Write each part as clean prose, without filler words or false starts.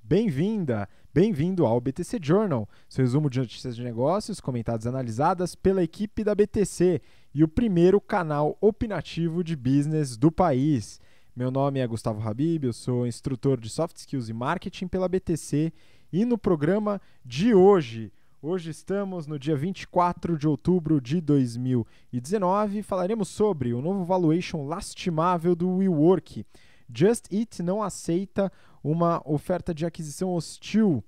Bem-vinda, bem-vindo ao BTC Journal, seu resumo de notícias de negócios comentadas e analisadas pela equipe da BTC e o primeiro canal opinativo de business do país. Meu nome é Gustavo Habib, eu sou instrutor de Soft Skills e Marketing pela BTC e no programa de hoje estamos no dia 24 de outubro de 2019 e falaremos sobre o novo valuation lastimável do WeWork. Just Eat não aceita uma oferta de aquisição hostil.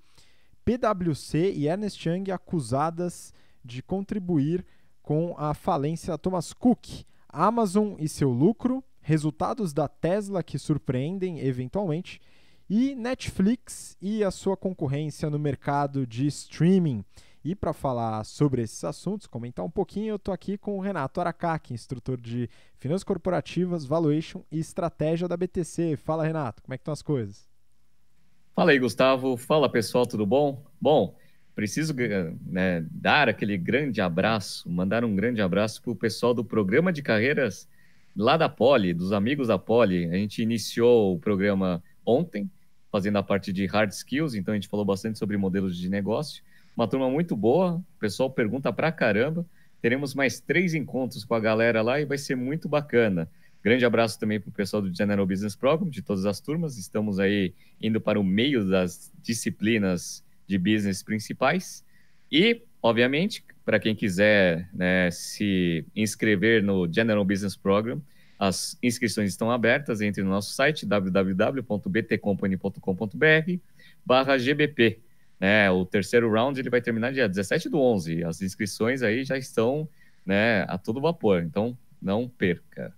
PwC e Ernst Young acusadas de contribuir com a falência da Thomas Cook. Amazon e seu lucro, resultados da Tesla que surpreendem eventualmente, e Netflix e a sua concorrência no mercado de streaming. E para falar sobre esses assuntos, comentar um pouquinho, eu estou aqui com o Renato Aracaki, instrutor de Finanças Corporativas, Valuation e Estratégia da BTC. Fala, Renato, como é que estão as coisas? Fala aí, Gustavo. Fala, pessoal, tudo bom? Bom, preciso, dar aquele grande abraço, mandar um grande abraço para o pessoal do programa de carreiras lá da Poli, dos amigos da Poli. A gente iniciou o programa ontem, fazendo a parte de hard skills, então a gente falou bastante sobre modelos de negócio. Uma turma muito boa, o pessoal pergunta pra caramba. Teremos mais 3 encontros com a galera lá e vai ser muito bacana. Grande abraço também para o pessoal do General Business Program, de todas as turmas. Estamos aí indo para o meio das disciplinas de business principais. E, obviamente, para quem quiser, né, se inscrever no General Business Program, as inscrições estão abertas. Entre no nosso site www.btcompany.com.br/GBP. Né, o terceiro round ele vai terminar dia 17/11. As inscrições aí já estão, né, a todo vapor. Então, não perca.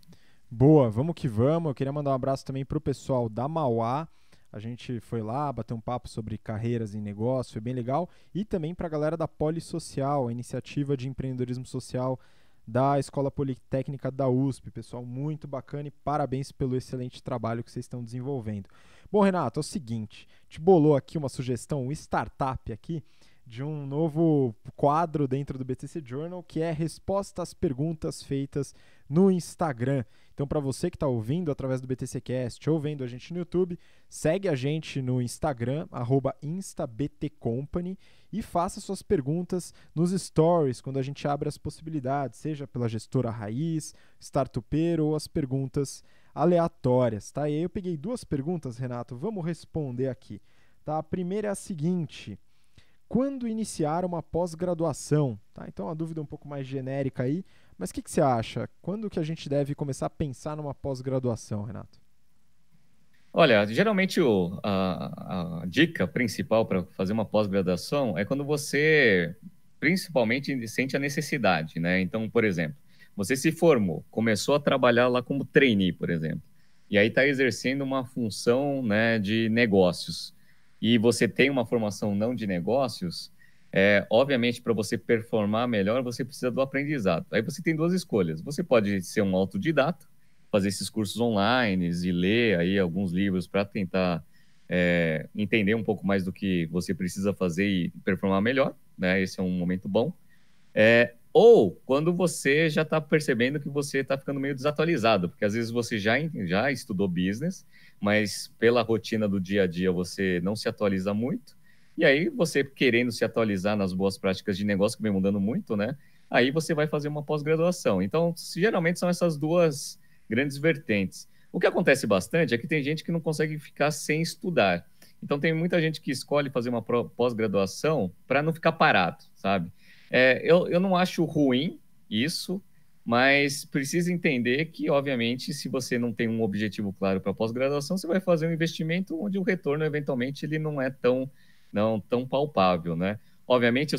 Boa, vamos que vamos. Eu queria mandar um abraço também para o pessoal da Mauá. A gente foi lá bater um papo sobre carreiras em negócio, foi bem legal. E também para a galera da Polissocial, a iniciativa de empreendedorismo social da Escola Politécnica da USP. Pessoal, muito bacana e parabéns pelo excelente trabalho que vocês estão desenvolvendo. Bom, Renato, é o seguinte, te bolou aqui uma sugestão, um startup aqui, de um novo quadro dentro do BTC Journal, que é resposta às perguntas feitas no Instagram. Então, para você que está ouvindo através do BTCcast ou vendo a gente no YouTube, segue a gente no Instagram, @instabtcompany, e faça suas perguntas nos stories, quando a gente abre as possibilidades, seja pela gestora raiz, startupeiro ou as perguntas aleatórias. Tá? E aí eu peguei 2 perguntas, Renato, vamos responder aqui. Tá? A primeira é a seguinte: quando iniciar uma pós-graduação? Tá? Então, uma dúvida um pouco mais genérica aí, mas o que você acha? Quando que a gente deve começar a pensar numa pós-graduação, Renato? Olha, geralmente a dica principal para fazer uma pós-graduação é quando você, principalmente, sente a necessidade, né? Então, por exemplo, você se formou, começou a trabalhar lá como trainee, por exemplo, e aí está exercendo uma função, né, de negócios, e você tem uma formação não de negócios, obviamente, para você performar melhor, você precisa do aprendizado. Aí você tem 2 escolhas. Você pode ser um autodidata, fazer esses cursos online e ler aí alguns livros para tentar entender um pouco mais do que você precisa fazer e performar melhor, né? Esse é um momento bom. Ou quando você já está percebendo que você está ficando meio desatualizado, porque às vezes você já estudou business, mas pela rotina do dia a dia você não se atualiza muito, e aí você querendo se atualizar nas boas práticas de negócio, que vem mudando muito, né? Aí você vai fazer uma pós-graduação. Então, geralmente são essas 2 grandes vertentes. O que acontece bastante é que tem gente que não consegue ficar sem estudar. Então, tem muita gente que escolhe fazer uma pós-graduação para não ficar parado, sabe? Eu não acho ruim isso, mas precisa entender que, obviamente, se você não tem um objetivo claro para pós-graduação, você vai fazer um investimento onde o retorno, eventualmente, ele não é não tão palpável, né? Obviamente,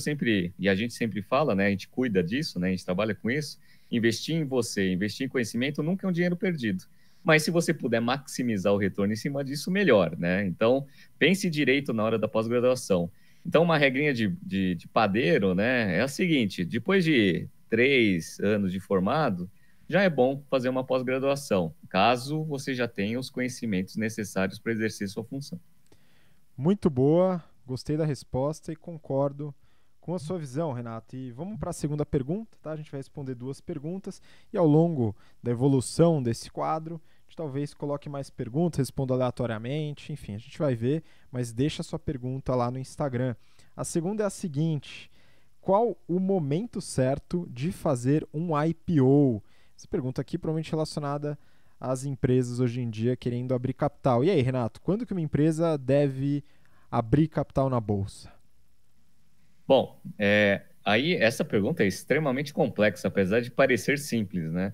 e a gente sempre fala, né? A gente cuida disso, né? A gente trabalha com isso. Investir em você, investir em conhecimento nunca é um dinheiro perdido. Mas se você puder maximizar o retorno em cima disso, melhor, né? Então, pense direito na hora da pós-graduação. Então, uma regrinha de padeiro, né, é a seguinte: depois de 3 anos de formado, já é bom fazer uma pós-graduação, caso você já tenha os conhecimentos necessários para exercer sua função. Muito boa, gostei da resposta e concordo com a sua visão, Renato. E vamos para a segunda pergunta, tá? A gente vai responder 2 perguntas e ao longo da evolução desse quadro, gente talvez coloque mais perguntas, responda aleatoriamente, enfim, a gente vai ver, mas deixa a sua pergunta lá no Instagram. A segunda é a seguinte: qual o momento certo de fazer um IPO? Essa pergunta aqui provavelmente relacionada às empresas hoje em dia querendo abrir capital. E aí, Renato, quando que uma empresa deve abrir capital na bolsa? Bom, aí essa pergunta é extremamente complexa, apesar de parecer simples, né?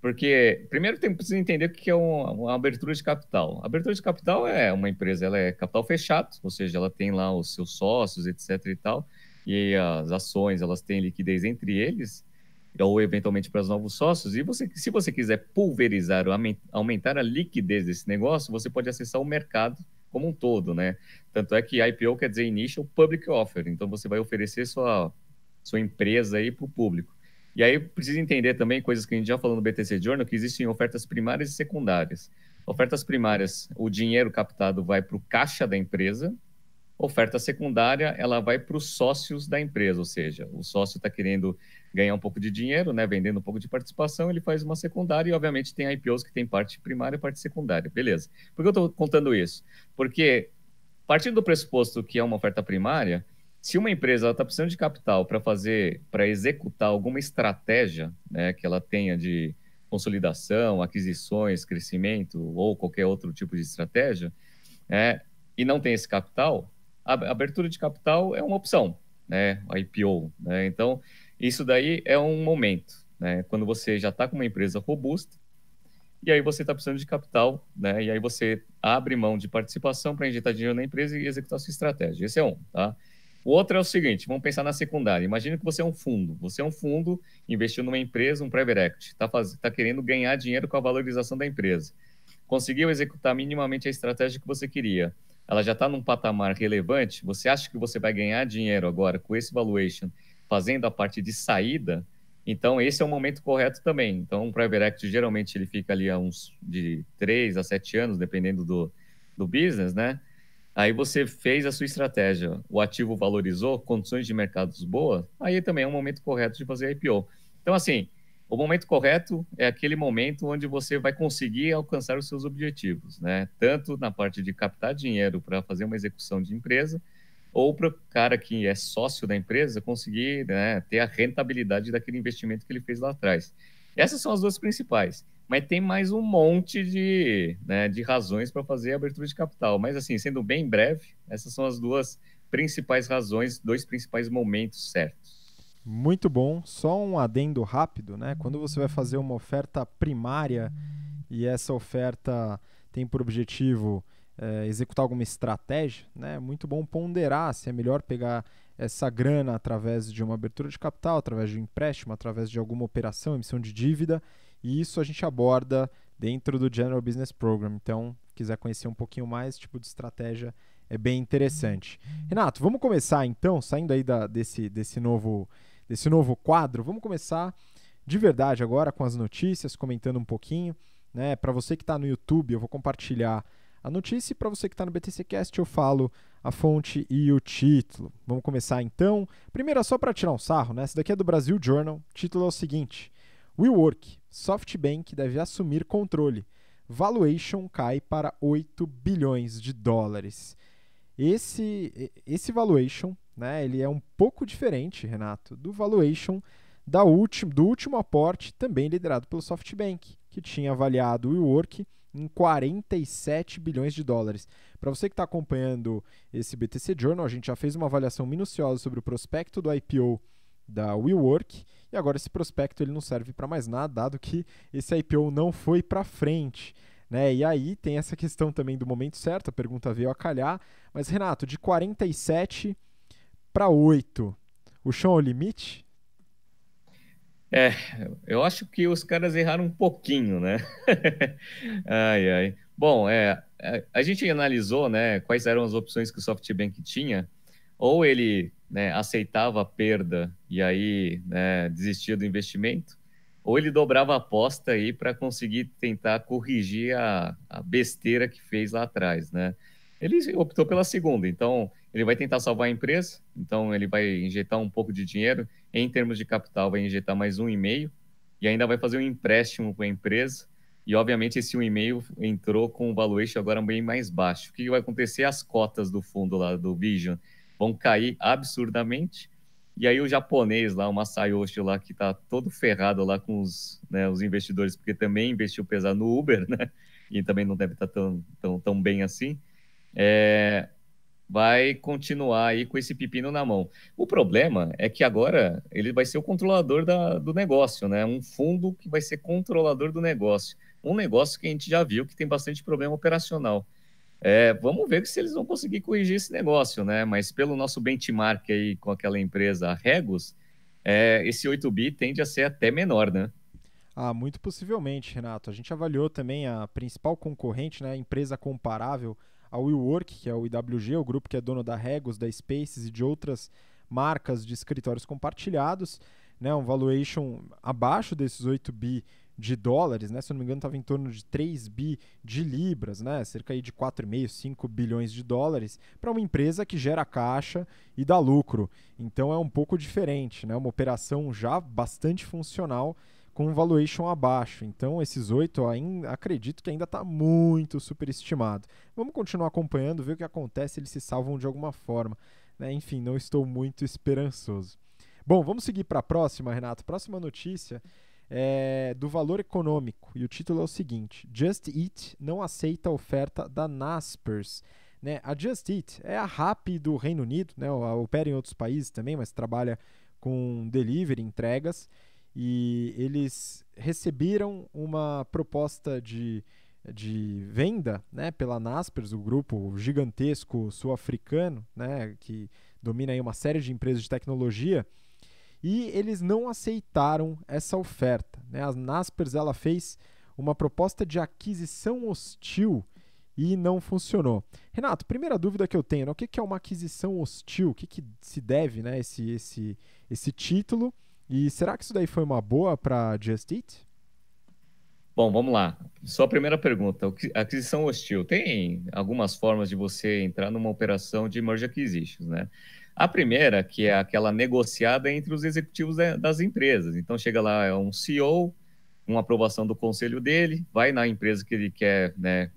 Porque primeiro precisa entender o que é uma abertura de capital. A abertura de capital é uma empresa, ela é capital fechado, ou seja, ela tem lá os seus sócios, etc e tal, e as ações, elas têm liquidez entre eles, ou eventualmente para os novos sócios. E se você quiser pulverizar ou aumentar a liquidez desse negócio, você pode acessar o mercado como um todo, né? Tanto é que IPO quer dizer Initial Public Offer. Então, você vai oferecer sua empresa aí para o público. E aí, precisa entender também coisas que a gente já falou no BTC Journal, que existem ofertas primárias e secundárias. Ofertas primárias, o dinheiro captado vai para o caixa da empresa. Oferta secundária, ela vai para os sócios da empresa, ou seja, o sócio está querendo ganhar um pouco de dinheiro, né, vendendo um pouco de participação, ele faz uma secundária e, obviamente, tem IPOs que tem parte primária e parte secundária. Beleza. Por que eu estou contando isso? Porque, partindo do pressuposto que é uma oferta primária, se uma empresa está precisando de capital para executar alguma estratégia, né, que ela tenha de consolidação, aquisições, crescimento ou qualquer outro tipo de estratégia, e não tem esse capital, a abertura de capital é uma opção, né? A IPO, né? Então, isso daí é um momento, né? Quando você já está com uma empresa robusta e aí você está precisando de capital, né? E aí você abre mão de participação para injetar dinheiro na empresa e executar a sua estratégia. Esse é um, tá? O outro é o seguinte, vamos pensar na secundária. Imagina que você é um fundo. Você é um fundo investiu numa empresa, um private equity. Tá querendo ganhar dinheiro com a valorização da empresa. Conseguiu executar minimamente a estratégia que você queria. Ela já está num patamar relevante. Você acha que você vai ganhar dinheiro agora com esse valuation, fazendo a parte de saída? Então, esse é o momento correto também. Então, um private equity, geralmente, ele fica ali a uns de 3 a 7 anos, dependendo do business, né? Aí você fez a sua estratégia, o ativo valorizou, condições de mercados boas, aí também é um momento correto de fazer IPO. Então, assim, o momento correto é aquele momento onde você vai conseguir alcançar os seus objetivos, né? Tanto na parte de captar dinheiro para fazer uma execução de empresa, ou para o cara que é sócio da empresa conseguir, né, ter a rentabilidade daquele investimento que ele fez lá atrás. Essas são as duas principais. Mas tem mais um monte de razões para fazer a abertura de capital. Mas, assim, sendo bem breve, essas são as duas principais razões, dois principais momentos certos. Muito bom. Só um adendo rápido, né? Quando você vai fazer uma oferta primária e essa oferta tem por objetivo executar alguma estratégia, né? É muito bom ponderar se é melhor pegar essa grana através de uma abertura de capital, através de um empréstimo, através de alguma operação, emissão de dívida, e isso a gente aborda dentro do General Business Program. Então, se quiser conhecer um pouquinho mais, esse tipo de estratégia é bem interessante. Renato, vamos começar então, saindo aí desse novo quadro, vamos começar de verdade agora com as notícias, comentando um pouquinho. Né? Para você que está no YouTube, eu vou compartilhar a notícia, e para você que está no BTCcast, eu falo a fonte e o título. Vamos começar então. Primeiro, só para tirar um sarro, né? Esse daqui é do Brasil Journal. O título é o seguinte: WeWork, SoftBank deve assumir controle. Valuation cai para 8 bilhões de dólares. Esse valuation, né, ele é um pouco diferente, Renato, do valuation do último aporte, também liderado pelo SoftBank, que tinha avaliado o WeWork em 47 bilhões de dólares. Para você que está acompanhando esse BTC Journal, a gente já fez uma avaliação minuciosa sobre o prospecto do IPO da WeWork, e agora esse prospecto ele não serve para mais nada, dado que esse IPO não foi para frente. Né? E aí tem essa questão também do momento certo, a pergunta veio a calhar, mas Renato, de 47 para 8, o chão é o limite? É, eu acho que os caras erraram um pouquinho, né? Ai, ai. Bom, a gente analisou, né, quais eram as opções que o SoftBank tinha. Ou ele, né, aceitava a perda e aí, né, desistia do investimento, ou ele dobrava a aposta aí para conseguir tentar corrigir a besteira que fez lá atrás, né? Ele optou pela segunda, então ele vai tentar salvar a empresa, então ele vai injetar um pouco de dinheiro, em termos de capital vai injetar mais 1,5 e ainda vai fazer um empréstimo para a empresa, E, obviamente, esse 1,5 entrou com o valuation agora bem mais baixo. O que vai acontecer? As cotas do fundo lá do Vision vão cair absurdamente. E aí o japonês lá, o Masayoshi lá, que está todo ferrado lá com os investidores, porque também investiu pesado no Uber, né? E também não deve estar tão bem assim. É, vai continuar aí com esse pepino na mão. O problema é que agora ele vai ser o controlador do negócio, né? Um fundo que vai ser controlador do negócio. Um negócio que a gente já viu que tem bastante problema operacional. Vamos ver se eles vão conseguir corrigir esse negócio, né? Mas pelo nosso benchmark aí com aquela empresa, a Regus, esse 8 bi tende a ser até menor, né? Ah, muito possivelmente, Renato. A gente avaliou também a principal concorrente, né, a empresa comparável ao WeWork, que é o IWG, o grupo que é dono da Regus, da Spaces e de outras marcas de escritórios compartilhados, né, um valuation abaixo desses 8 bi de dólares, né, se eu não me engano estava em torno de 3 bi de libras, né, cerca aí de 4,5, 5 bilhões de dólares, para uma empresa que gera caixa e dá lucro. Então é um pouco diferente, né, uma operação já bastante funcional com um valuation abaixo. Então, esses 8, acredito que ainda está muito superestimado. Vamos continuar acompanhando, ver o que acontece, eles se salvam de alguma forma. Né? Enfim, não estou muito esperançoso. Bom, vamos seguir para a próxima, Renato. Próxima notícia é do valor econômico. E o título é o seguinte: Just Eat não aceita a oferta da Naspers. Né? A Just Eat é a Rappi do Reino Unido, né? Ela opera em outros países também, mas trabalha com delivery, entregas, e eles receberam uma proposta de venda, né, pela Naspers, o grupo gigantesco sul-africano, né, que domina aí uma série de empresas de tecnologia, e eles não aceitaram essa oferta. Né? A Naspers ela fez uma proposta de aquisição hostil e não funcionou. Renato, primeira dúvida que eu tenho, né? O que é uma aquisição hostil? O que se deve, né, esse título? E será que isso daí foi uma boa para Just Eat? Bom, vamos lá. Só a primeira pergunta. Aquisição hostil. Tem algumas formas de você entrar numa operação de merger acquisitions, né? A primeira, que é aquela negociada entre os executivos das empresas. Então, chega lá, é um CEO, uma aprovação do conselho dele, vai na empresa que ele quer, né,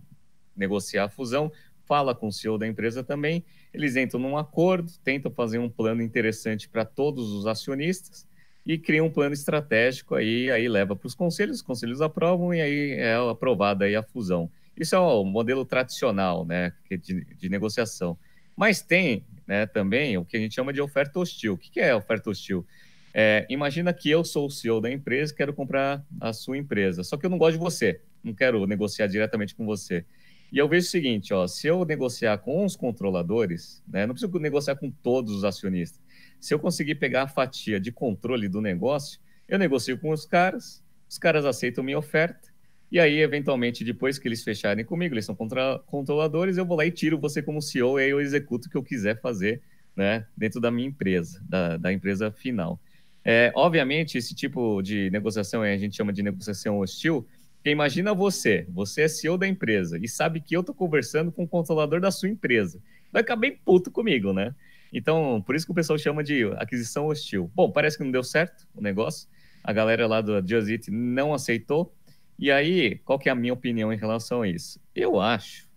negociar a fusão, fala com o CEO da empresa também, eles entram num acordo, tentam fazer um plano interessante para todos os acionistas e criam um plano estratégico, aí leva para os conselhos aprovam e aí é aprovada aí a fusão. Isso é o modelo tradicional, né, de negociação. Mas tem, né, também o que a gente chama de oferta hostil. O que é oferta hostil? Imagina que eu sou o CEO da empresa, quero comprar a sua empresa, só que eu não gosto de você, não quero negociar diretamente com você. E eu vejo o seguinte, ó, se eu negociar com os controladores, né, não preciso negociar com todos os acionistas. Se eu conseguir pegar a fatia de controle do negócio, eu negocio com os caras aceitam minha oferta, e aí, eventualmente, depois que eles fecharem comigo, eles são controladores, eu vou lá e tiro você como CEO, e aí eu executo o que eu quiser fazer, né, dentro da minha empresa, da empresa final. Obviamente, esse tipo de negociação a gente chama de negociação hostil, porque imagina você é CEO da empresa e sabe que eu estou conversando com o controlador da sua empresa. Vai ficar bem puto comigo, né? Então, por isso que o pessoal chama de aquisição hostil. Bom, parece que não deu certo o negócio. A galera lá do Just Eat não aceitou. E aí, qual que é a minha opinião em relação a isso? Eu acho,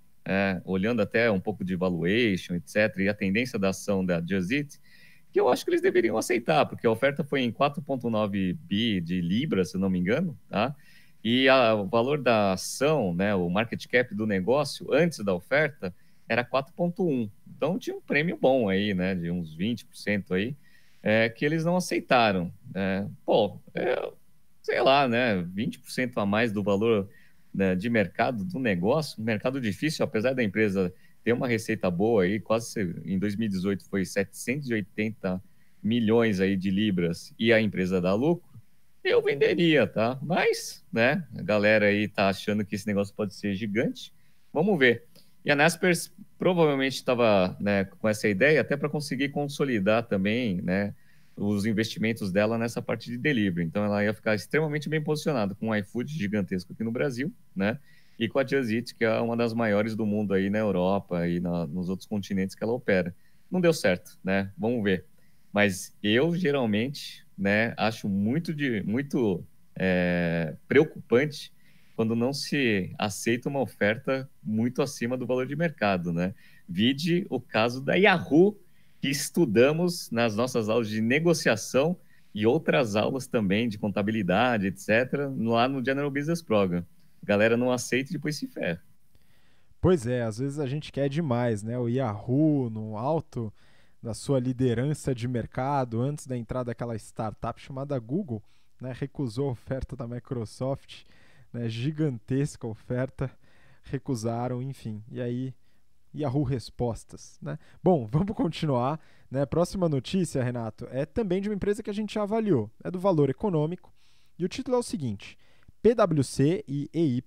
olhando até um pouco de valuation, etc., e a tendência da ação da Just Eat, que eu acho que eles deveriam aceitar, porque a oferta foi em 4,9 bi de libras, se não me engano, tá? E o valor da ação, né, o market cap do negócio, antes da oferta, era 4,1. Então tinha um prêmio bom aí, né, de uns 20% aí, que eles não aceitaram. Sei lá, né, 20% a mais do valor, né, de mercado do negócio, um mercado difícil, apesar da empresa ter uma receita boa aí, quase em 2018 foi 780 milhões aí de libras e a empresa dá lucro, eu venderia, tá? Mas, né, a galera aí tá achando que esse negócio pode ser gigante. Vamos ver. E a Naspers provavelmente estava, né, com essa ideia até para conseguir consolidar também, né, os investimentos dela nessa parte de delivery. Então, ela ia ficar extremamente bem posicionada com um iFood gigantesco aqui no Brasil, né? E com a Just Eat, que é uma das maiores do mundo aí na Europa e nos outros continentes que ela opera. Não deu certo, né? Vamos ver. Mas eu, geralmente, né, acho muito preocupante quando não se aceita uma oferta muito acima do valor de mercado, né? Vide o caso da Yahoo, que estudamos nas nossas aulas de negociação e outras aulas também de contabilidade, etc., lá no General Business Program. A galera não aceita e depois se ferra. Pois é, às vezes a gente quer demais, né? O Yahoo no alto da sua liderança de mercado, antes da entrada daquela startup chamada Google, né? Recusou a oferta da Microsoft, né? Gigantesca oferta, recusaram, enfim. E aí, Yahoo Respostas, né? Bom, vamos continuar, né? Próxima notícia, Renato, é também de uma empresa que a gente já avaliou, é do Valor Econômico, e o título é o seguinte: PwC e EY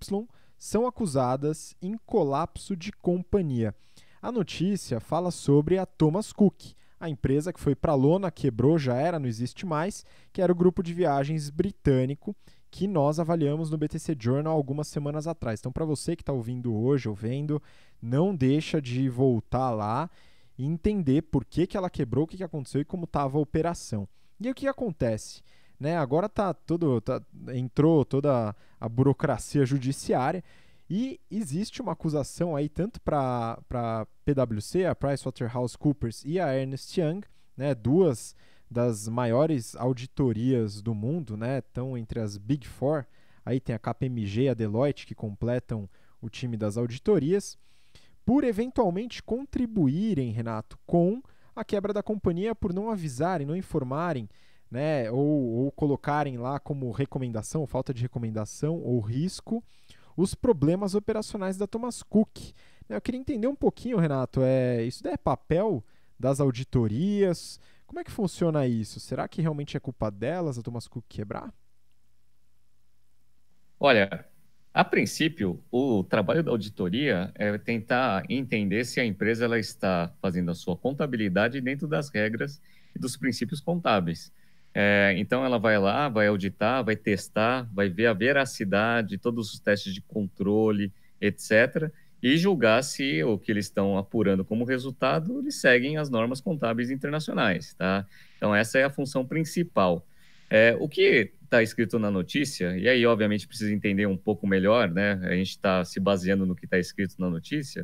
são acusadas em colapso de companhia. A notícia fala sobre a Thomas Cook, a empresa que foi para a lona, quebrou, já era, não existe mais, que era o grupo de viagens britânico que nós avaliamos no BTC Journal algumas semanas atrás. Então, para você que está ouvindo hoje ou vendo, não deixa de voltar lá e entender por que ela quebrou, o que aconteceu e como estava a operação. E o que acontece? Né, agora entrou toda a burocracia judiciária e existe uma acusação aí tanto para PwC, a PricewaterhouseCoopers e a Ernst Young, né, duas das maiores auditorias do mundo, né, estão entre as Big Four, aí tem a KPMG e a Deloitte que completam o time das auditorias, por eventualmente contribuírem, Renato, com a quebra da companhia por não avisarem, não informarem, né, ou colocarem lá como recomendação, falta de recomendação ou risco, os problemas operacionais da Thomas Cook. Eu queria entender um pouquinho, Renato, isso daí é papel das auditorias? Como é que funciona isso? Será que realmente é culpa delas, a Thomas Cook quebrar? Olha, a princípio, o trabalho da auditoria é tentar entender se a empresa ela está fazendo a sua contabilidade dentro das regras e dos princípios contábeis. Então, ela vai lá, vai auditar, vai testar, vai ver a veracidade, todos os testes de controle, etc., e julgar se o que eles estão apurando como resultado, eles seguem as normas contábeis internacionais, tá? Então, essa é a função principal. O que está escrito na notícia, e aí, obviamente, precisa entender um pouco melhor, né? A gente está se baseando no que está escrito na notícia.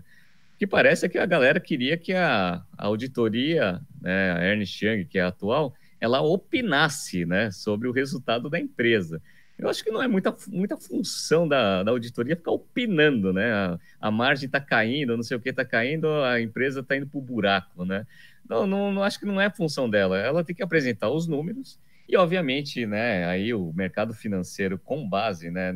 O que parece é que a galera queria que a auditoria, né, a Ernst Young, que é a atual, ela opinasse, né, sobre o resultado da empresa. Eu acho que não é muita função da auditoria ficar opinando, né? A margem está caindo, não sei o que está caindo, a empresa está indo para o buraco, né? Não, acho que não é função dela. Ela tem que apresentar os números e, obviamente, né, aí o mercado financeiro, com base, né,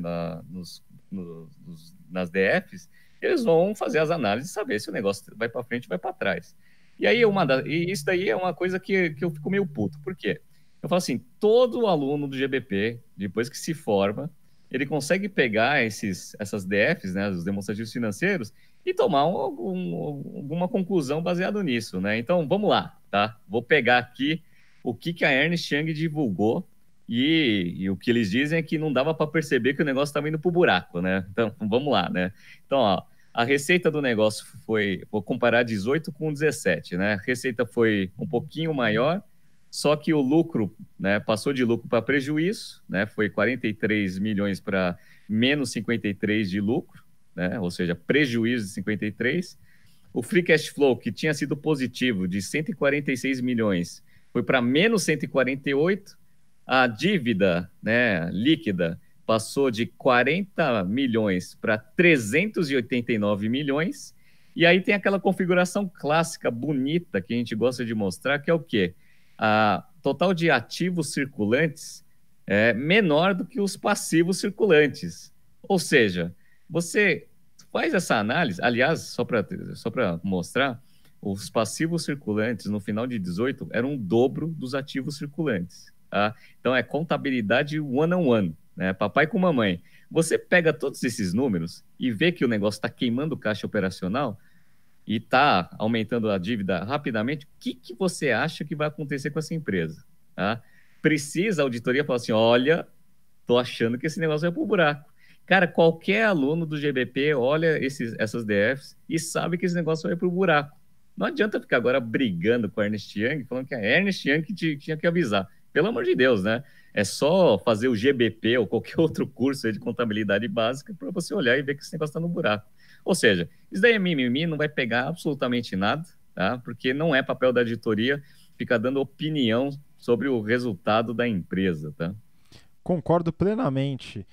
nas DFs, eles vão fazer as análises e saber se o negócio vai para frente ou vai para trás. E aí, e isso daí é uma coisa que eu fico meio puto. Por quê? Eu falo assim, todo aluno do GBP, depois que se forma, ele consegue pegar essas DFs, né, os demonstrativos financeiros, e tomar alguma conclusão baseado nisso, né? Então, vamos lá, tá? Vou pegar aqui o que a Ernst Young divulgou e o que eles dizem é que não dava para perceber que o negócio estava indo para o buraco, né? Então, vamos lá, né? Então, ó, a receita do negócio foi, vou comparar 18 com 17, né? A receita foi um pouquinho maior, só que o lucro, né, passou de lucro para prejuízo, né? Foi 43 milhões para menos 53 de lucro, né? Ou seja, prejuízo de 53. O free cash flow, que tinha sido positivo de 146 milhões, foi para menos 148. A dívida, né, líquida passou de 40 milhões para 389 milhões. E aí tem aquela configuração clássica, bonita, que a gente gosta de mostrar, que é o quê? A total de ativos circulantes é menor do que os passivos circulantes. Ou seja, você faz essa análise, aliás, só para mostrar, os passivos circulantes no final de 18 eram o dobro dos ativos circulantes. Tá? Então é contabilidade one-on-one, né? Papai com mamãe. Você pega todos esses números e vê que o negócio está queimando caixa operacional e está aumentando a dívida rapidamente, o que você acha que vai acontecer com essa empresa? Tá? Precisa a auditoria falar assim, olha, estou achando que esse negócio vai para o buraco. Cara, qualquer aluno do GBP olha essas DFs e sabe que esse negócio vai para o buraco. Não adianta ficar agora brigando com a Ernst Young, falando que a Ernst Young tinha que avisar. Pelo amor de Deus, né? É só fazer o GBP ou qualquer outro curso aí de contabilidade básica para você olhar e ver que esse negócio está no buraco. Ou seja, isso daí é mimimi, não vai pegar absolutamente nada, tá? Porque não é papel da auditoria ficar dando opinião sobre o resultado da empresa, tá? Concordo plenamente.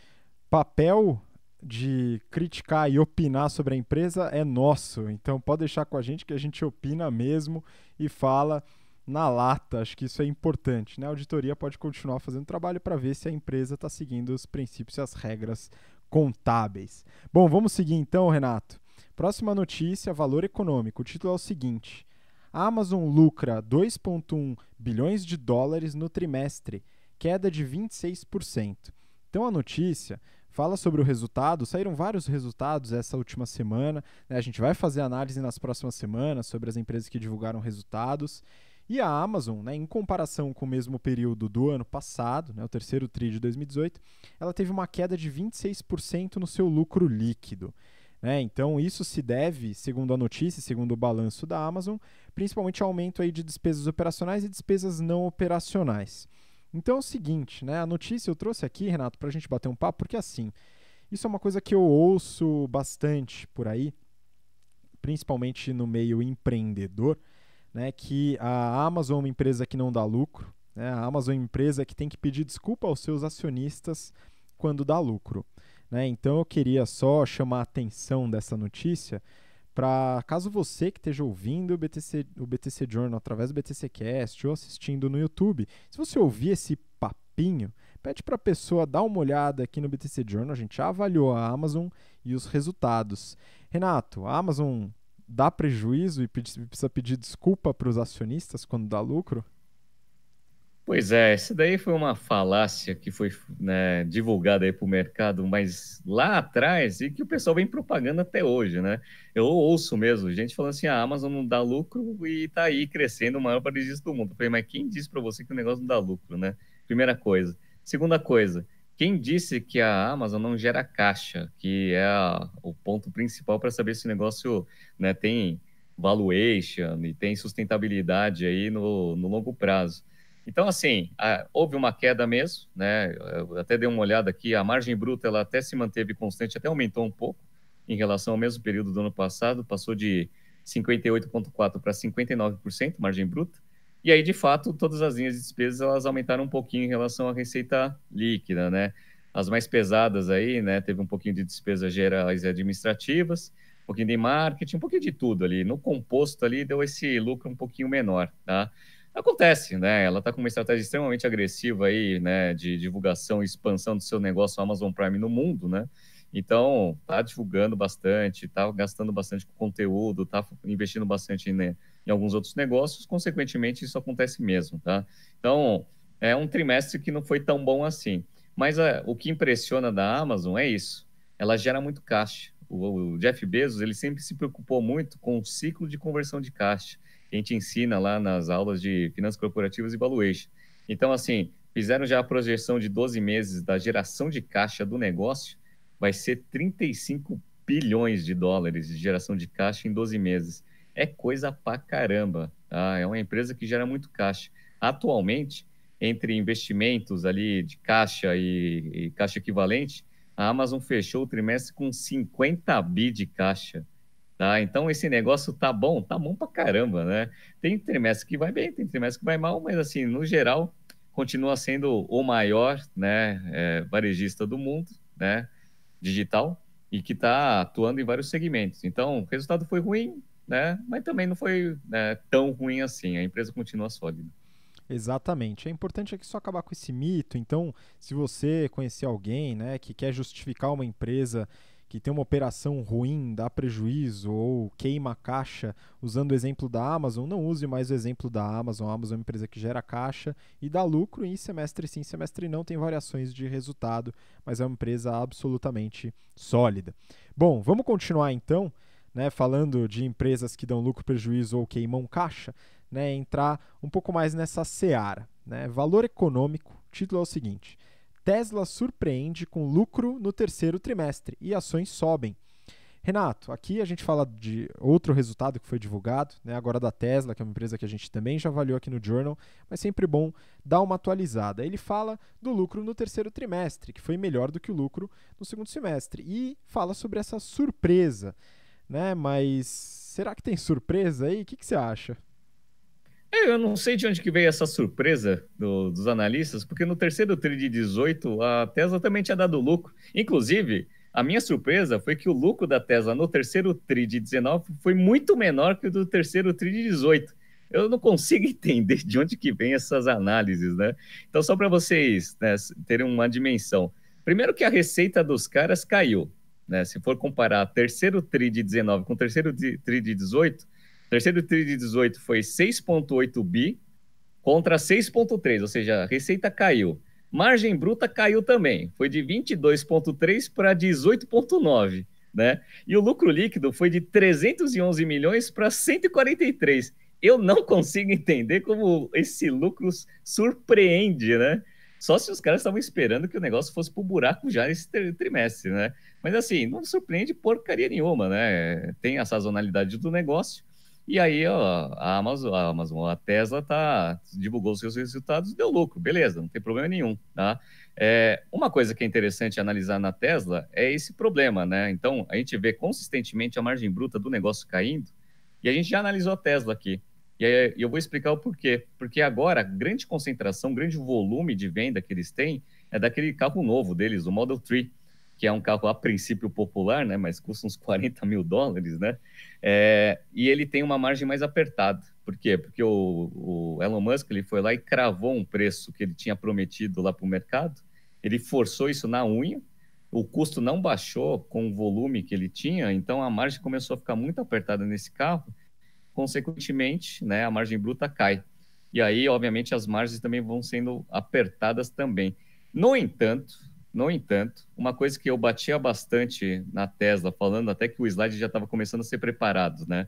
Papel de criticar e opinar sobre a empresa é nosso, então pode deixar com a gente que a gente opina mesmo e fala na lata. Acho que isso é importante, né? A auditoria pode continuar fazendo trabalho para ver se a empresa está seguindo os princípios e as regras contábeis. Bom, vamos seguir então, Renato. Próxima notícia, valor econômico. O título é o seguinte: a Amazon lucra 2,1 bilhões de dólares no trimestre, queda de 26%. Então a notícia fala sobre o resultado. Saíram vários resultados essa última semana, né? A gente vai fazer análise nas próximas semanas sobre as empresas que divulgaram resultados. E a Amazon, né, em comparação com o mesmo período do ano passado, né, o terceiro TRI de 2018, ela teve uma queda de 26% no seu lucro líquido. Né? Então, isso se deve, segundo a notícia, segundo o balanço da Amazon, principalmente ao aumento aí de despesas operacionais e despesas não operacionais. Então é o seguinte, né? A notícia eu trouxe aqui, Renato, para a gente bater um papo, porque assim, isso é uma coisa que eu ouço bastante por aí, principalmente no meio empreendedor, né? Que a Amazon é uma empresa que não dá lucro, né? A Amazon é uma empresa que tem que pedir desculpa aos seus acionistas quando dá lucro. Né? Então eu queria só chamar a atenção dessa notícia para caso você que esteja ouvindo o BTC Journal através do BTC Cast ou assistindo no YouTube, se você ouvir esse papinho, pede para a pessoa dar uma olhada aqui no BTC Journal. A gente já avaliou a Amazon e os resultados. Renato, a Amazon dá prejuízo e precisa pedir desculpa para os acionistas quando dá lucro? Pois é, isso daí foi uma falácia que foi, né, divulgada aí para o mercado, mas lá atrás, e que o pessoal vem propagando até hoje, né? Eu ouço mesmo gente falando assim, a Amazon não dá lucro e tá aí crescendo o maior varejista do mundo. Eu falei, mas quem disse para você que o negócio não dá lucro, né? Primeira coisa. Segunda coisa, quem disse que a Amazon não gera caixa, que é o ponto principal para saber se o negócio, né, tem valuation e tem sustentabilidade aí no longo prazo. Então, assim, houve uma queda mesmo, né? Eu até dei uma olhada aqui, a margem bruta ela até se manteve constante, até aumentou um pouco em relação ao mesmo período do ano passado, passou de 58,4% para 59% margem bruta. E aí, de fato, todas as linhas de despesas elas aumentaram um pouquinho em relação à receita líquida, né? As mais pesadas aí, né? Teve um pouquinho de despesas gerais e administrativas, um pouquinho de marketing, um pouquinho de tudo ali. No composto ali deu esse lucro um pouquinho menor, tá? Acontece, né? Ela está com uma estratégia extremamente agressiva aí, né? De divulgação e expansão do seu negócio Amazon Prime no mundo, né? Então, tá divulgando bastante, tá gastando bastante com conteúdo, tá investindo bastante, né, em alguns outros negócios. Consequentemente, isso acontece mesmo, tá? Então, é um trimestre que não foi tão bom assim. Mas o que impressiona da Amazon é isso. Ela gera muito caixa. O Jeff Bezos, ele sempre se preocupou muito com o ciclo de conversão de caixa que a gente ensina lá nas aulas de finanças corporativas e valuation. Então, assim, fizeram já a projeção de 12 meses da geração de caixa do negócio, vai ser 35 bilhões de dólares de geração de caixa em 12 meses. É coisa pra caramba, tá? É uma empresa que gera muito caixa. Atualmente, entre investimentos ali de caixa e caixa equivalente, a Amazon fechou o trimestre com 50 bi de caixa. Tá? Então, esse negócio tá bom pra caramba, né? Tem trimestre que vai bem, tem trimestre que vai mal, mas assim, no geral, continua sendo o maior, né, varejista do mundo, né, digital, e que está atuando em vários segmentos. Então, o resultado foi ruim, né, mas também não foi, né, tão ruim assim, a empresa continua sólida. Exatamente. É importante aqui só acabar com esse mito. Então, se você conhecer alguém, né, que quer justificar uma empresa que tem uma operação ruim, dá prejuízo ou queima a caixa, usando o exemplo da Amazon, não use mais o exemplo da Amazon. A Amazon é uma empresa que gera caixa e dá lucro, e semestre sim, semestre não, tem variações de resultado, mas é uma empresa absolutamente sólida. Bom, vamos continuar então, né, falando de empresas que dão lucro, prejuízo ou queimam caixa, né, entrar um pouco mais nessa seara. Né? Valor econômico, o título é o seguinte: Tesla surpreende com lucro no terceiro trimestre e ações sobem. Renato, aqui a gente fala de outro resultado que foi divulgado, né, agora da Tesla, que é uma empresa que a gente também já avaliou aqui no Journal, mas sempre bom dar uma atualizada. Ele fala do lucro no terceiro trimestre, que foi melhor do que o lucro no segundo semestre, e fala sobre essa surpresa, né? Mas será que tem surpresa aí? O que você acha? Eu não sei de onde que veio essa surpresa dos analistas, porque no terceiro TRI de 18, a Tesla também tinha dado lucro. Inclusive, a minha surpresa foi que o lucro da Tesla no terceiro TRI de 19 foi muito menor que o do terceiro TRI de 18. Eu não consigo entender de onde que vem essas análises, né? Então, só para vocês, né, terem uma dimensão. Primeiro que a receita dos caras caiu, né? Se for comparar terceiro TRI de 19 com terceiro TRI de 18, o terceiro TRI de 18 foi 6,8 bi contra 6,3, ou seja, a receita caiu. Margem bruta caiu também, foi de 22,3 para 18,9, né? E o lucro líquido foi de 311 milhões para 143. Eu não consigo entender como esse lucro surpreende, né? Só se os caras estavam esperando que o negócio fosse pro buraco já nesse trimestre, né? Mas assim, não surpreende porcaria nenhuma, né? Tem a sazonalidade do negócio. E aí, ó, a Tesla divulgou os seus resultados e deu lucro, beleza, não tem problema nenhum, tá? Uma coisa que é interessante analisar na Tesla é esse problema, né? Então, a gente vê consistentemente a margem bruta do negócio caindo, e a gente já analisou a Tesla aqui. E aí, eu vou explicar o porquê. Porque agora, a grande concentração, grande volume de venda que eles têm é daquele carro novo deles, o Model 3, que é um carro a princípio popular, né? Mas custa uns US$ 40 mil, né? E ele tem uma margem mais apertada. Por quê? Porque o Elon Musk ele foi lá e cravou um preço que ele tinha prometido lá para o mercado. Ele forçou isso na unha. O custo não baixou com o volume que ele tinha, então a margem começou a ficar muito apertada nesse carro. Consequentemente, né, a margem bruta cai. E aí, obviamente, as margens também vão sendo apertadas também. No entanto, uma coisa que eu batia bastante na Tesla, falando até que o slide já estava começando a ser preparado, né?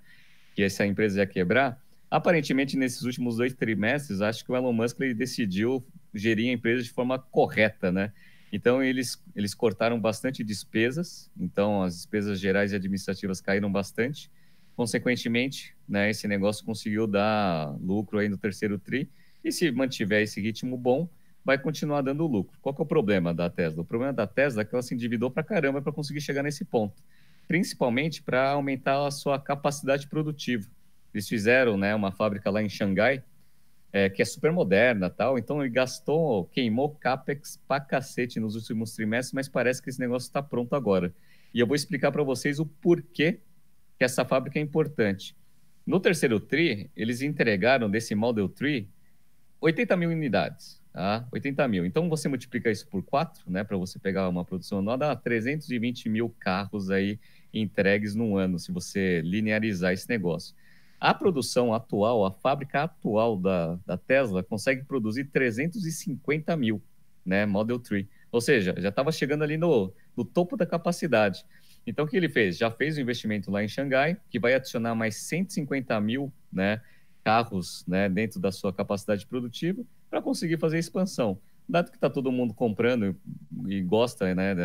Que essa empresa ia quebrar. Aparentemente, nesses últimos 2 trimestres, acho que o Elon Musk ele decidiu gerir a empresa de forma correta, né? Então, eles cortaram bastante despesas, então as despesas gerais e administrativas caíram bastante. Consequentemente, né, esse negócio conseguiu dar lucro aí no terceiro TRI, e se mantiver esse ritmo bom, vai continuar dando lucro. Qual que é o problema da Tesla? O problema da Tesla é que ela se endividou para caramba para conseguir chegar nesse ponto, principalmente para aumentar a sua capacidade produtiva. Eles fizeram, né, uma fábrica lá em Xangai, que é super moderna, tal. Então ele queimou capex pra cacete nos últimos trimestres, mas parece que esse negócio está pronto agora. E eu vou explicar para vocês o porquê que essa fábrica é importante. No terceiro TRI, eles entregaram desse Model 3 80 mil unidades, tá? 80 mil. Então, você multiplica isso por 4, né, para você pegar uma produção anual, dá 320 mil carros aí entregues no ano, se você linearizar esse negócio. A produção atual, a fábrica atual da Tesla consegue produzir 350 mil, né, Model 3. Ou seja, já estava chegando ali no topo da capacidade. Então, o que ele fez? Já fez o investimento lá em Xangai, que vai adicionar mais 150 mil, né, carros, né, dentro da sua capacidade produtiva para conseguir fazer a expansão. Dado que está todo mundo comprando e gosta, né,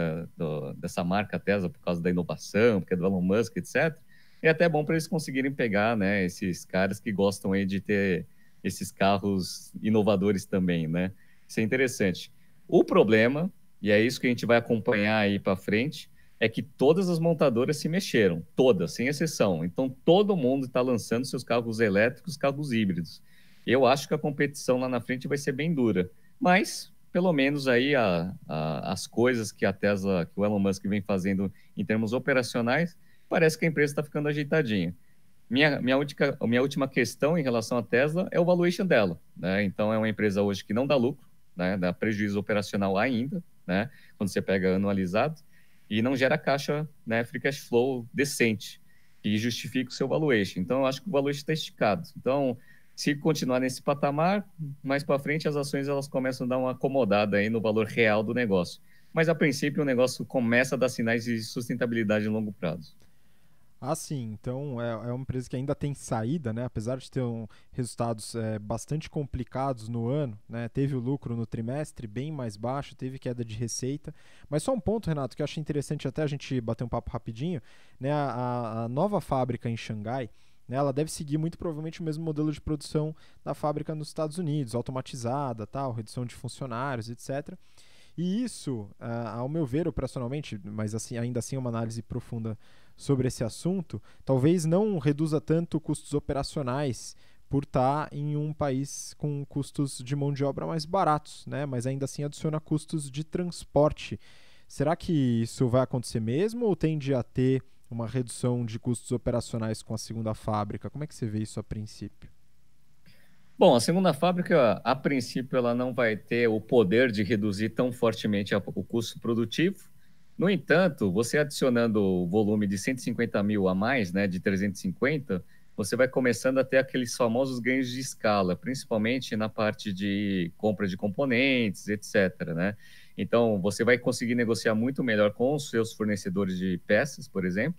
dessa marca Tesla por causa da inovação, porque é do Elon Musk, etc., é até bom para eles conseguirem pegar, né, esses caras que gostam aí de ter esses carros inovadores também, né? Isso é interessante. O problema, e é isso que a gente vai acompanhar aí para frente, é que todas as montadoras se mexeram, todas, sem exceção. Então, todo mundo está lançando seus carros elétricos, carros híbridos. Eu acho que a competição lá na frente vai ser bem dura, mas pelo menos aí as coisas que a Tesla, que o Elon Musk vem fazendo em termos operacionais, parece que a empresa está ficando ajeitadinha. Minha última questão em relação à Tesla é o valuation dela, né? Então, é uma empresa hoje que não dá lucro, né? Dá prejuízo operacional ainda, né? Quando você pega anualizado, e não gera caixa, né, free cash flow decente, que justifica o seu valuation. Então, eu acho que o valuation está esticado. Então, se continuar nesse patamar, mais para frente as ações elas começam a dar uma acomodada aí no valor real do negócio. Mas, a princípio, o negócio começa a dar sinais de sustentabilidade em longo prazo. Ah, sim. Então é uma empresa que ainda tem saída, né? Apesar de ter resultados bastante complicados no ano, né? Teve o lucro no trimestre bem mais baixo, teve queda de receita. Mas só um ponto, Renato, que eu achei interessante até a gente bater um papo rapidinho, né? A nova fábrica em Xangai, né, ela deve seguir muito provavelmente o mesmo modelo de produção da fábrica nos Estados Unidos, automatizada, tal, redução de funcionários, etc. E isso, ao meu ver, operacionalmente, mas assim, ainda assim é uma análise profunda sobre esse assunto, talvez não reduza tanto custos operacionais por estar em um país com custos de mão de obra mais baratos, né? Mas ainda assim adiciona custos de transporte. Será que isso vai acontecer mesmo ou tende a ter uma redução de custos operacionais com a segunda fábrica? Como é que você vê isso a princípio? Bom, a segunda fábrica, a princípio, ela não vai ter o poder de reduzir tão fortemente o custo produtivo. No entanto, você adicionando o volume de 150 mil a mais, né, de 350, você vai começando a ter aqueles famosos ganhos de escala, principalmente na parte de compra de componentes, etc., né? Então, você vai conseguir negociar muito melhor com os seus fornecedores de peças, por exemplo,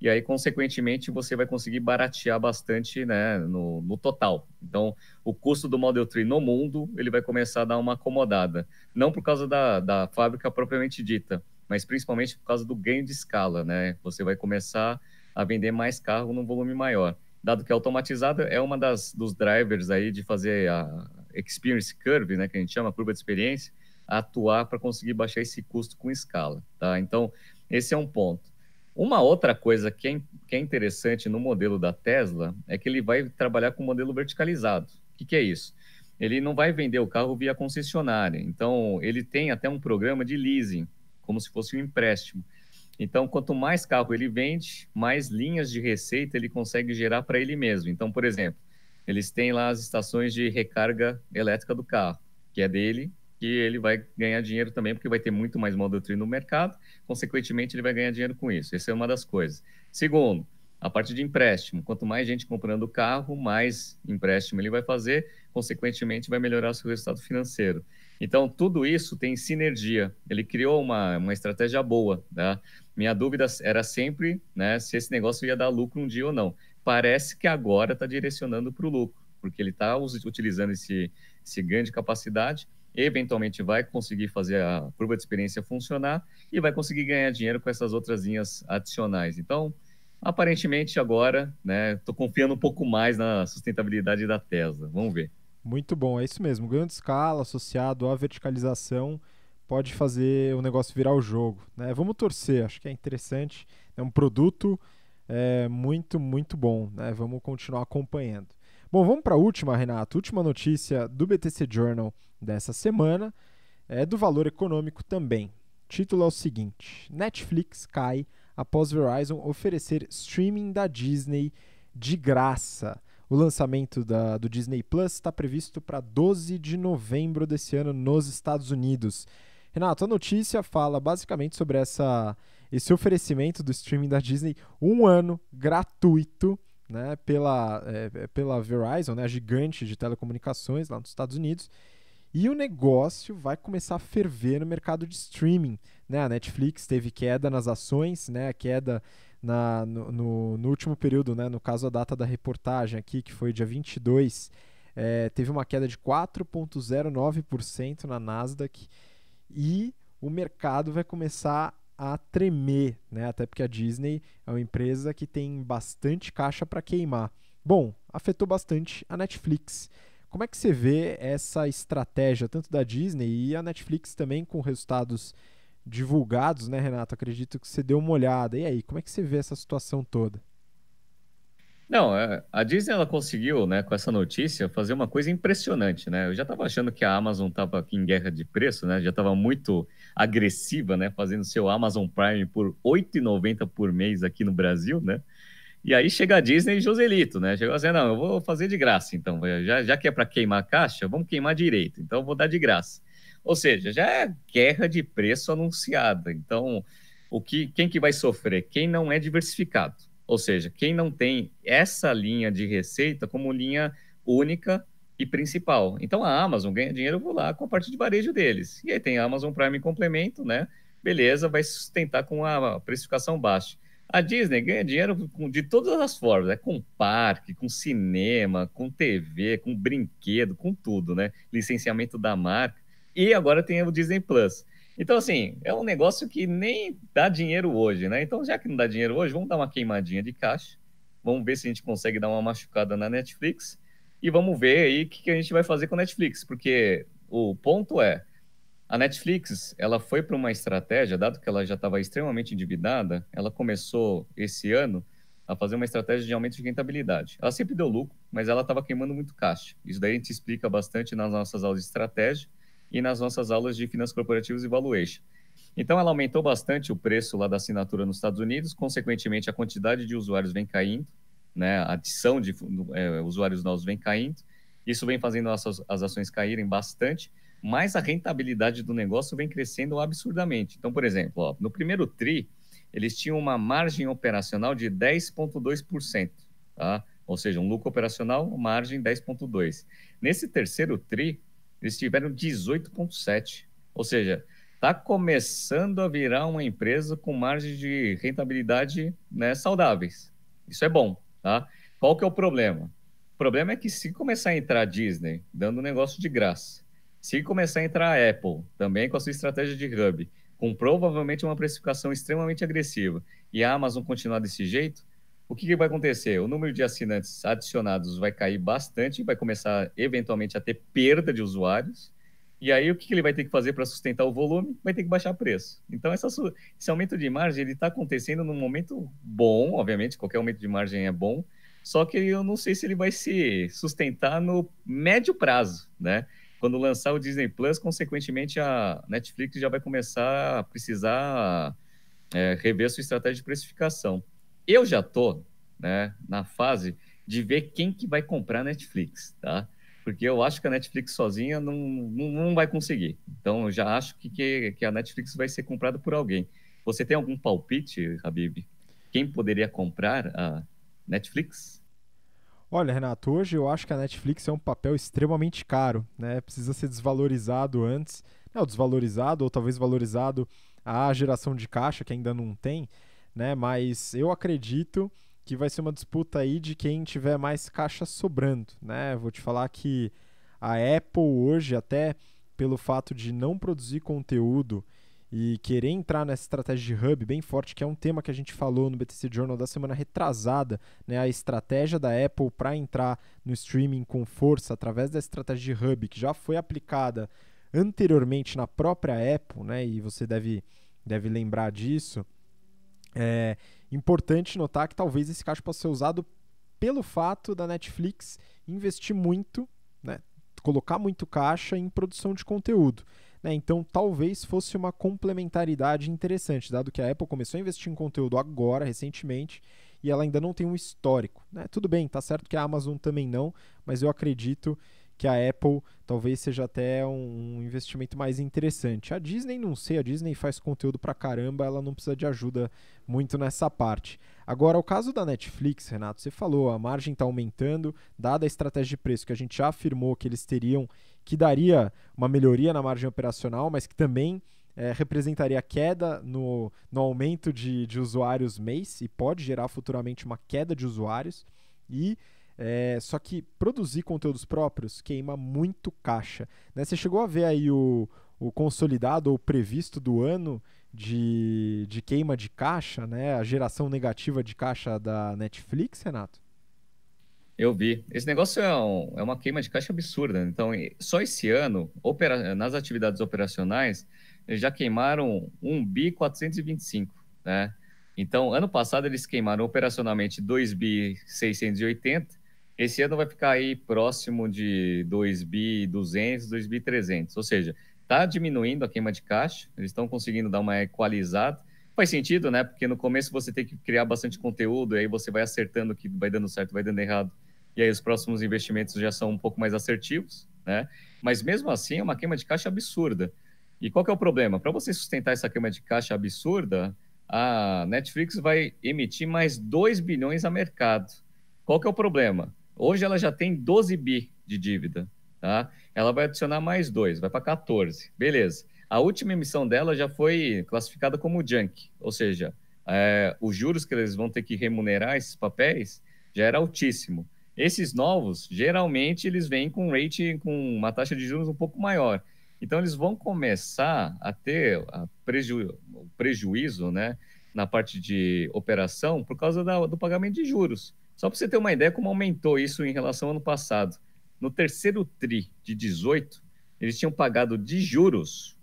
e aí, consequentemente, você vai conseguir baratear bastante, né, no total. Então, o custo do Model 3 no mundo, ele vai começar a dar uma acomodada. Não por causa da fábrica propriamente dita, mas principalmente por causa do ganho de escala, né? Você vai começar a vender mais carro num volume maior. Dado que a automatizada é uma dos drivers aí de fazer a experience curve, né, que a gente chama, a curva de experiência, atuar para conseguir baixar esse custo com escala, tá? Então, esse é um ponto. Uma outra coisa que é interessante no modelo da Tesla é que ele vai trabalhar com um modelo verticalizado. O que é isso? Ele não vai vender o carro via concessionária. Então, ele tem até um programa de leasing, como se fosse um empréstimo. Então, quanto mais carro ele vende, mais linhas de receita ele consegue gerar para ele mesmo. Então, por exemplo, eles têm lá as estações de recarga elétrica do carro, que é dele, que ele vai ganhar dinheiro também, porque vai ter muito mais Model 3 no mercado, consequentemente, ele vai ganhar dinheiro com isso. Essa é uma das coisas. Segundo, a parte de empréstimo. Quanto mais gente comprando o carro, mais empréstimo ele vai fazer, consequentemente, vai melhorar o seu resultado financeiro. Então, tudo isso tem sinergia. Ele criou uma estratégia boa, tá? Minha dúvida era sempre, né, se esse negócio ia dar lucro um dia ou não. Parece que agora está direcionando para o lucro, porque ele está utilizando esse ganho de capacidade, eventualmente vai conseguir fazer a curva de experiência funcionar e vai conseguir ganhar dinheiro com essas outras linhas adicionais. Então, aparentemente agora, né, estou confiando um pouco mais na sustentabilidade da Tesla. Vamos ver. Muito bom, é isso mesmo. Ganho de escala associado à verticalização pode fazer o negócio virar o jogo, né? Vamos torcer, acho que é interessante. É um produto muito, muito bom, né? Vamos continuar acompanhando. Bom, vamos para a última, Renato. Última notícia do BTC Journal dessa semana é do valor econômico também. O título é o seguinte: Netflix cai após Verizon oferecer streaming da Disney de graça. O lançamento do Disney Plus está previsto para 12 de novembro desse ano nos Estados Unidos. Renato, a notícia fala basicamente sobre esse oferecimento do streaming da Disney, um ano gratuito, né, pela Verizon, né, a gigante de telecomunicações lá nos Estados Unidos. E o negócio vai começar a ferver no mercado de streaming. Né? A Netflix teve queda nas ações, né? A queda no último período, né? No caso a data da reportagem aqui, que foi dia 22, teve uma queda de 4,09% na Nasdaq e o mercado vai começar a tremer, né? Até porque a Disney é uma empresa que tem bastante caixa para queimar. Bom, afetou bastante a Netflix. Como é que você vê essa estratégia, tanto da Disney e a Netflix também com resultados divulgados, né, Renato? Acredito que você deu uma olhada. E aí, como é que você vê essa situação toda? Não, a Disney ela conseguiu, né, com essa notícia, fazer uma coisa impressionante, né? Eu já estava achando que a Amazon estava aqui em guerra de preço, né? Já estava muito agressiva, né, fazendo seu Amazon Prime por R$ 8,90 por mês aqui no Brasil, né? E aí chega a Disney e Joselito, né? Chegou assim, não, eu vou fazer de graça, então, já que é para queimar a caixa, vamos queimar direito, então eu vou dar de graça. Ou seja, já é guerra de preço anunciada. Então, quem que vai sofrer? Quem não é diversificado. Ou seja, quem não tem essa linha de receita como linha única e principal. Então, a Amazon ganha dinheiro, eu vou lá com a parte de varejo deles. E aí tem a Amazon Prime complemento, né? Beleza, vai sustentar com a precificação baixa. A Disney ganha dinheiro de todas as formas, né? Com parque, com cinema, com TV, com brinquedo, com tudo, né? Licenciamento da marca. E agora tem o Disney Plus. Então, assim, é um negócio que nem dá dinheiro hoje, né? Então, já que não dá dinheiro hoje, vamos dar uma queimadinha de caixa. Vamos ver se a gente consegue dar uma machucada na Netflix. E vamos ver aí o que a gente vai fazer com a Netflix. Porque o ponto é, a Netflix, ela foi para uma estratégia, dado que ela já estava extremamente endividada, ela começou esse ano a fazer uma estratégia de aumento de rentabilidade. Ela sempre deu lucro, mas ela estava queimando muito caixa. Isso daí a gente explica bastante nas nossas aulas de estratégia e nas nossas aulas de finanças corporativas e valuation. Então, ela aumentou bastante o preço lá da assinatura nos Estados Unidos, consequentemente, a quantidade de usuários vem caindo, né? A adição de usuários novos vem caindo. Isso vem fazendo as ações caírem bastante, mas a rentabilidade do negócio vem crescendo absurdamente. Então, por exemplo, ó, no primeiro TRI, eles tinham uma margem operacional de 10,2%, tá? Ou seja, um lucro operacional, margem 10,2%. Nesse terceiro TRI, eles tiveram 18,7%. Ou seja, está começando a virar uma empresa com margens de rentabilidade, né, saudáveis. Isso é bom, tá? Qual que é o problema? O problema é que se começar a entrar a Disney dando negócio de graça, se começar a entrar a Apple também com a sua estratégia de hub, com provavelmente uma precificação extremamente agressiva, e a Amazon continuar desse jeito, o que vai acontecer? O número de assinantes adicionados vai cair bastante, vai começar eventualmente a ter perda de usuários, e aí o que ele vai ter que fazer para sustentar o volume? Vai ter que baixar o preço. Então esse aumento de margem ele está acontecendo num momento bom, obviamente, qualquer aumento de margem é bom, só que eu não sei se ele vai se sustentar no médio prazo, né? Quando lançar o Disney Plus, consequentemente a Netflix já vai começar a precisar rever sua estratégia de precificação. Eu já estou, né, na fase de ver quem que vai comprar a Netflix, tá? Porque eu acho que a Netflix sozinha não vai conseguir. Então, eu já acho que a Netflix vai ser comprada por alguém. Você tem algum palpite, Habib? Quem poderia comprar a Netflix? Olha, Renato, hoje eu acho que a Netflix é um papel extremamente caro, né? Precisa ser desvalorizado antes, não, desvalorizado ou talvez valorizado a geração de caixa que ainda não tem, né? Mas eu acredito que vai ser uma disputa aí de quem tiver mais caixa sobrando, né? Vou te falar que a Apple hoje, até pelo fato de não produzir conteúdo e querer entrar nessa estratégia de hub bem forte, que é um tema que a gente falou no BTC Journal da semana retrasada, né, a estratégia da Apple para entrar no streaming com força através da estratégia de hub, que já foi aplicada anteriormente na própria Apple, né, e você deve lembrar disso. É importante notar que talvez esse caixa possa ser usado pelo fato da Netflix investir muito, né, colocar muito caixa em produção de conteúdo. Né? Então, talvez fosse uma complementaridade interessante, dado que a Apple começou a investir em conteúdo agora, recentemente, e ela ainda não tem um histórico. Né? Tudo bem, tá certo que a Amazon também não, mas eu acredito que a Apple talvez seja até um investimento mais interessante. A Disney, não sei, a Disney faz conteúdo pra caramba, ela não precisa de ajuda muito nessa parte. Agora, o caso da Netflix, Renato, você falou, a margem está aumentando, dada a estratégia de preço que a gente já afirmou que eles teriam, que daria uma melhoria na margem operacional, mas que também representaria queda no aumento de usuários mês e pode gerar futuramente uma queda de usuários. E só que produzir conteúdos próprios queima muito caixa. Né? Você chegou a ver aí o consolidado ou previsto do ano de queima de caixa, né? A geração negativa de caixa da Netflix, Renato? Eu vi. Esse negócio é uma queima de caixa absurda. Então, só esse ano, nas atividades operacionais, eles já queimaram 1 bi 425, né? Então, ano passado eles queimaram operacionalmente 2 bi 680. Esse ano vai ficar aí próximo de 2 bi 200, 2 bi 300. Ou seja, está diminuindo a queima de caixa. Eles estão conseguindo dar uma equalizada. Faz sentido, né? Porque no começo você tem que criar bastante conteúdo, e aí você vai acertando o que vai dando certo, vai dando errado. E aí os próximos investimentos já são um pouco mais assertivos, né? Mas mesmo assim é uma queima de caixa absurda. E qual que é o problema? Para você sustentar essa queima de caixa absurda, a Netflix vai emitir mais 2 bilhões a mercado. Qual que é o problema? Hoje ela já tem 12 bi de dívida, tá? Ela vai adicionar mais 2, vai para 14. Beleza. A última emissão dela já foi classificada como junk, ou seja, os juros que eles vão ter que remunerar esses papéis já era altíssimo. Esses novos, geralmente, eles vêm com com uma taxa de juros um pouco maior. Então, eles vão começar a ter o prejuízo, né, na parte de operação por causa do pagamento de juros. Só para você ter uma ideia como aumentou isso em relação ao ano passado. No terceiro TRI de 18, eles tinham pagado de juros,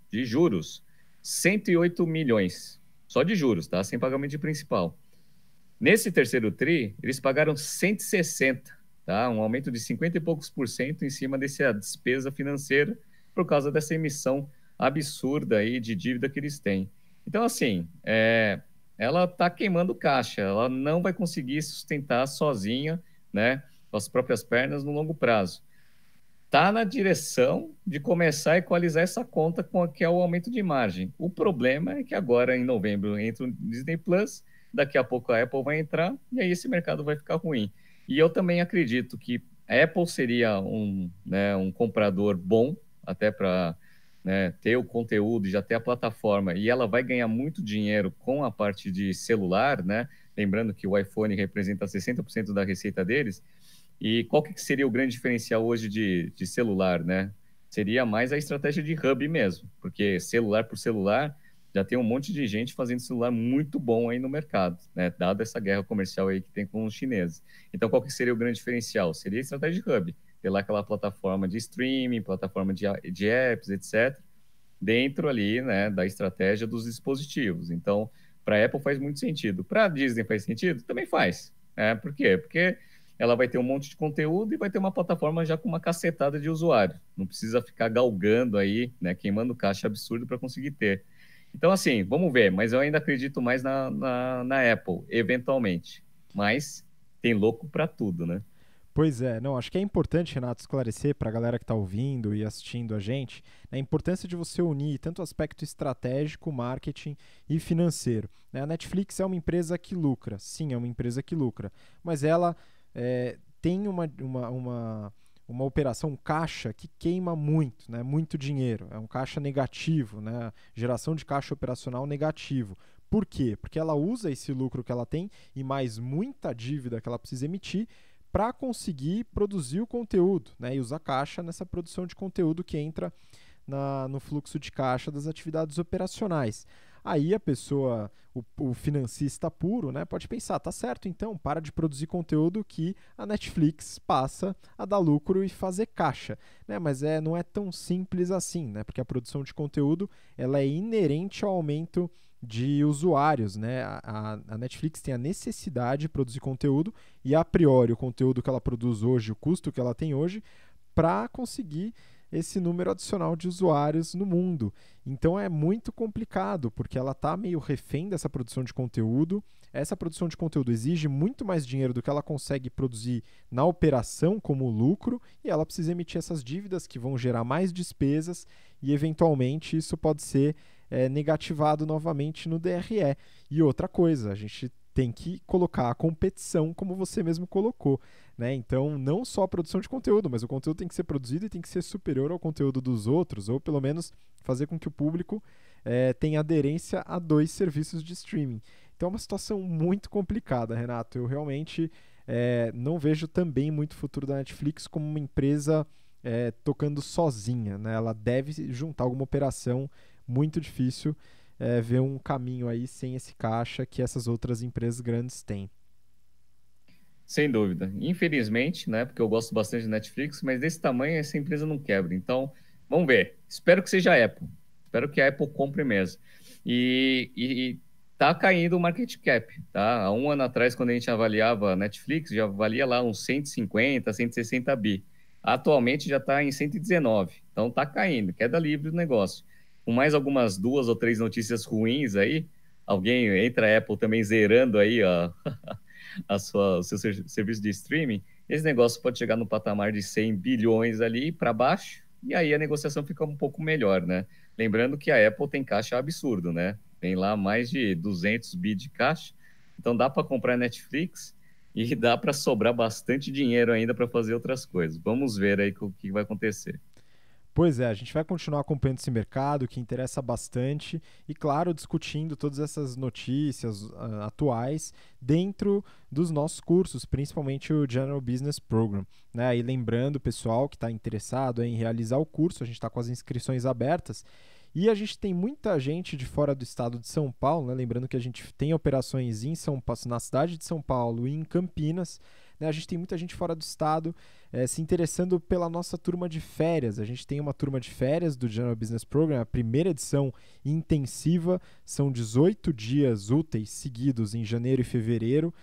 108 milhões. Só de juros, tá? Sem pagamento de principal. Nesse terceiro TRI, eles pagaram 160, tá? Um aumento de 50 e poucos por cento em cima dessa despesa financeira por causa dessa emissão absurda aí de dívida que eles têm. Então, assim, ela está queimando caixa, ela não vai conseguir sustentar sozinha, né, com as próprias pernas no longo prazo. Está na direção de começar a equalizar essa conta com que é o aumento de margem. O problema é que agora, em novembro, entra o Disney Plus, daqui a pouco a Apple vai entrar, e aí esse mercado vai ficar ruim. E eu também acredito que a Apple seria um comprador bom, até para, né, ter o conteúdo e já ter a plataforma, e ela vai ganhar muito dinheiro com a parte de celular, né? Lembrando que o iPhone representa 60% da receita deles. E qual que seria o grande diferencial hoje de celular, né? Seria mais a estratégia de hub mesmo, porque celular por celular já tem um monte de gente fazendo celular muito bom aí no mercado, né? Dada essa guerra comercial aí que tem com os chineses. Então, qual que seria o grande diferencial? Seria a estratégia de hub, ter lá aquela plataforma de streaming, plataforma de apps, etc., dentro ali, né, da estratégia dos dispositivos. Então, para a Apple faz muito sentido. Para a Disney faz sentido? Também faz. Por quê? Porque ela vai ter um monte de conteúdo e vai ter uma plataforma já com uma cacetada de usuário. Não precisa ficar galgando aí, né, queimando caixa absurdo para conseguir ter. Então, assim, vamos ver, mas eu ainda acredito mais na Apple, eventualmente. Mas tem louco para tudo, né? Pois é, não, acho que é importante, Renato, esclarecer para a galera que está ouvindo e assistindo a gente, né, a importância de você unir tanto o aspecto estratégico, marketing e financeiro. Né? A Netflix é uma empresa que lucra, sim, é uma empresa que lucra, mas ela tem uma operação, um caixa que queima muito, né, muito dinheiro, é um caixa negativo, né, geração de caixa operacional negativo. Por quê? Porque ela usa esse lucro que ela tem e mais muita dívida que ela precisa emitir para conseguir produzir o conteúdo, né, e usar caixa nessa produção de conteúdo que entra no fluxo de caixa das atividades operacionais. Aí a pessoa, o financista puro, né, pode pensar, tá certo, então para de produzir conteúdo que a Netflix passa a dar lucro e fazer caixa, né? Mas não é tão simples assim, né? Porque a produção de conteúdo ela é inerente ao aumento de usuários, né? A Netflix tem a necessidade de produzir conteúdo e a priori o conteúdo que ela produz hoje, o custo que ela tem hoje, para conseguir esse número adicional de usuários no mundo. Então é muito complicado, porque ela está meio refém dessa produção de conteúdo. Essa produção de conteúdo exige muito mais dinheiro do que ela consegue produzir na operação como lucro, e ela precisa emitir essas dívidas que vão gerar mais despesas, e eventualmente isso pode ser negativado novamente no DRE. E outra coisa, a gente tem que colocar a competição, como você mesmo colocou. Né? Então, não só a produção de conteúdo, mas o conteúdo tem que ser produzido e tem que ser superior ao conteúdo dos outros, ou pelo menos fazer com que o público tenha aderência a dois serviços de streaming. Então, é uma situação muito complicada, Renato. Eu realmente não vejo também muito futuro da Netflix como uma empresa tocando sozinha. Né? Ela deve juntar alguma operação. Muito difícil ver um caminho aí sem esse caixa que essas outras empresas grandes têm. Sem dúvida. Infelizmente, né? Porque eu gosto bastante de Netflix, mas desse tamanho essa empresa não quebra. Então, vamos ver. Espero que seja a Apple. Espero que a Apple compre mesmo. E tá caindo o market cap, tá? Há um ano atrás, quando a gente avaliava a Netflix, já valia lá uns 150, 160 bi. Atualmente já está em 119. Então tá caindo, queda livre do negócio. Com mais algumas 2 ou 3 notícias ruins aí, alguém entra a Apple também zerando aí o seu serviço de streaming, esse negócio pode chegar no patamar de 100 bilhões ali para baixo, e aí a negociação fica um pouco melhor, né? Lembrando que a Apple tem caixa absurdo, né? Tem lá mais de 200 bi de caixa, então dá para comprar Netflix e dá para sobrar bastante dinheiro ainda para fazer outras coisas. Vamos ver aí o que vai acontecer. Pois é, a gente vai continuar acompanhando esse mercado que interessa bastante e, claro, discutindo todas essas notícias atuais dentro dos nossos cursos, principalmente o General Business Program. Né? E lembrando, pessoal que está interessado em realizar o curso, a gente está com as inscrições abertas e a gente tem muita gente de fora do estado de São Paulo, né? Lembrando que a gente tem operações em São Paulo, na cidade de São Paulo e em Campinas. Né? A gente tem muita gente fora do estado se interessando pela nossa turma de férias. A gente tem uma turma de férias do General Business Program, a primeira edição intensiva, são 18 dias úteis seguidos em janeiro e fevereiro,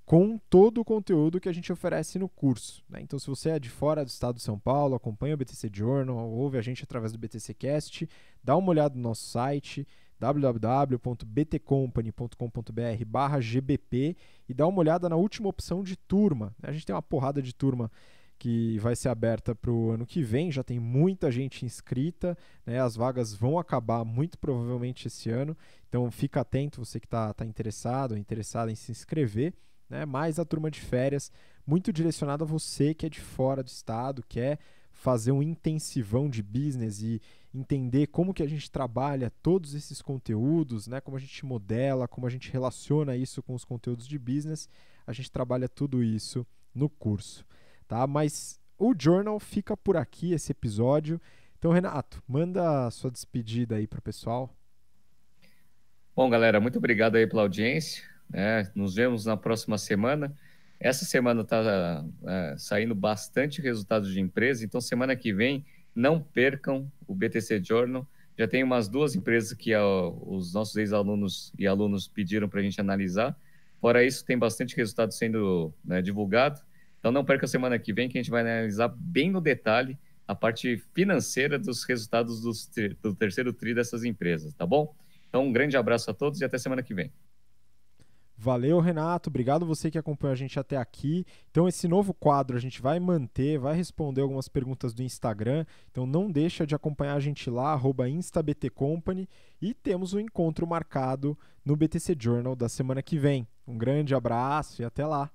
com todo o conteúdo que a gente oferece no curso. Né? Então, se você é de fora do estado de São Paulo, acompanha o BTC Journal, ouve a gente através do BTC Cast, dá uma olhada no nosso site www.btcompany.com.br/gbp e dá uma olhada na última opção de turma. A gente tem uma porrada de turma que vai ser aberta para o ano que vem, já tem muita gente inscrita, né? As vagas vão acabar muito provavelmente esse ano, então fica atento, você que está interessado ou interessada em se inscrever. Né? Mais a turma de férias, muito direcionada a você que é de fora do estado, quer fazer um intensivão de business e entender como que a gente trabalha todos esses conteúdos, né? Como a gente modela, como a gente relaciona isso com os conteúdos de business, a gente trabalha tudo isso no curso. Tá? Mas o Journal fica por aqui, esse episódio. Então, Renato, manda a sua despedida aí para o pessoal. Bom, galera, muito obrigado aí pela audiência. Nos vemos na próxima semana. Essa semana está saindo bastante resultados de empresa, então semana que vem não percam o BTC Journal. Já tem umas 2 empresas que os nossos ex-alunos e alunos pediram para a gente analisar. Fora isso, tem bastante resultado sendo divulgado. Então não perca a semana que vem, que a gente vai analisar bem no detalhe a parte financeira dos resultados do terceiro tri dessas empresas, tá bom? Então um grande abraço a todos e até semana que vem. Valeu, Renato. Obrigado você que acompanhou a gente até aqui. Então, esse novo quadro a gente vai manter, vai responder algumas perguntas do Instagram. Então, não deixa de acompanhar a gente lá, @instabtcompany. E temos um encontro marcado no BTC Journal da semana que vem. Um grande abraço e até lá.